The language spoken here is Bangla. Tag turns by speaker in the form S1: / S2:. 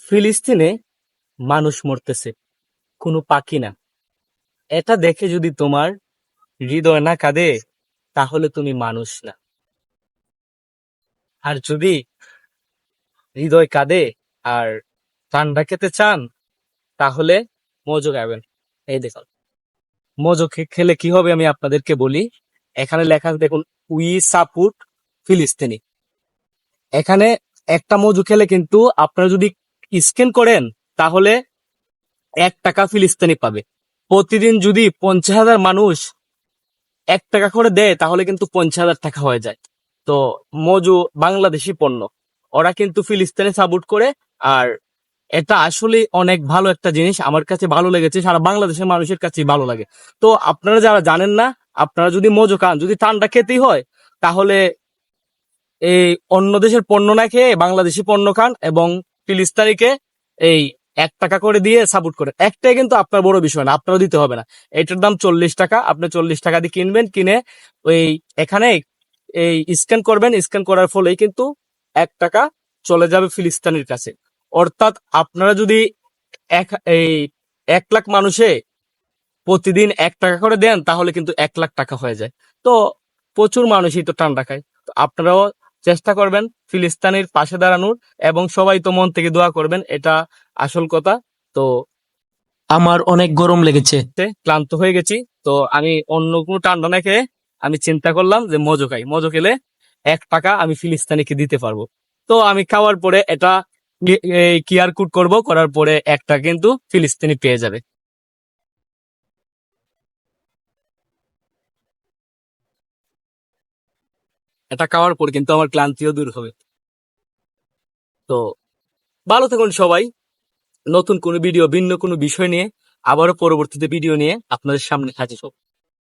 S1: ফিলিস্তিনে মানুষ মরতেছে, কোনো পাখি না। এটা দেখে যদি তোমার হৃদয় না কাঁদে, তাহলে তুমি মানুষ না। আর যদি হৃদয় কাঁদে আর ঠান্ডা খেতে চান, তাহলে মজো খাবেন। এই দেখুন, মজো খেলে কি হবে আমি আপনাদেরকে বলি। এখানে লেখা আছে দেখুন, উই সাপোর্ট ফিলিস্তিনি। এখানে একটা মজু খেলে কিন্তু আপনারা যদি স্ক্যান করেন, তাহলে 1 টাকা ফিলিস্তিনি পাবে। প্রতিদিন যদি 50,000 মানুষ 1 টাকা করে দেয়, তাহলে কিন্তু 50,000 টাকা হয়ে যায়। তো মজু বাংলাদেশি পণ্য, ওরা কিন্তু ফিলিস্তিনে সাপোর্ট করে। আর এটা আসলে অনেক ভালো একটা জিনিস, আমার কাছে ভালো লেগেছে, সারা বাংলাদেশের মানুষের কাছে ভালো লাগে। তো আপনারা যারা জানেন না, আপনারা যদি মজু খান, যদি ঠান্ডা খেতেই হয়, তাহলে এই অন্য দেশের পণ্য না খেয়ে বাংলাদেশি পণ্য খান এবং ফিলিস্তিনিকে এই 1 টাকা করে দিয়ে সাপোর্ট করেন। একটাই কিন্তু আপনার বড় বিষয় না, আপনারও দিতে হবে না। এটার দাম 40 টাকা, আপনি 40 টাকা দিয়ে কিনবেন, কিনে ওই এখানে এই স্ক্যান করবেন, স্ক্যান করার ফলেই কিন্তু 1 টাকা চলে যাবে ফিলিস্তিনির কাছে। অর্থাৎ আপনারা যদি এক এই 1 লাখ মানুষে প্রতিদিন 1 টাকা করে দেন, তাহলে কিন্তু 1 লাখ টাকা হয়ে যায়। তো প্রচুর মানুষই তো ঠান্ডা খায়। তো আপনারাও চেষ্টা করবেন ফিলিস্তিনের পাশে দাঁড়ানোর, এবং সবাই তো মন থেকে দোয়া করবেন, এটা আসল কথা। তো
S2: আমার অনেক গরম লেগেছে।
S1: ক্লান্ত হয়ে গেছি, তো আমি অন্য কোনো ঠান্ডা না খেয়ে আমি চিন্তা করলাম যে মজো খাই, মজো খেলে 1 টাকা আমি ফিলিস্তিনিকে দিতে পারবো। তো আমি খাওয়ার পরে এটা কিউআর কোড করব, করার পরে 1 টাকা কিন্তু ফিলিস্তিনি পেয়ে যাবে। এটা খাওয়ার পর কিন্তু আমার ক্লান্তিও দূর হবে। তো ভালো থাকুন সবাই। নতুন কোনো ভিডিও, ভিন্ন কোনো বিষয় নিয়ে আবারও পরবর্তীতে ভিডিও নিয়ে আপনাদের সামনে হাজির হব।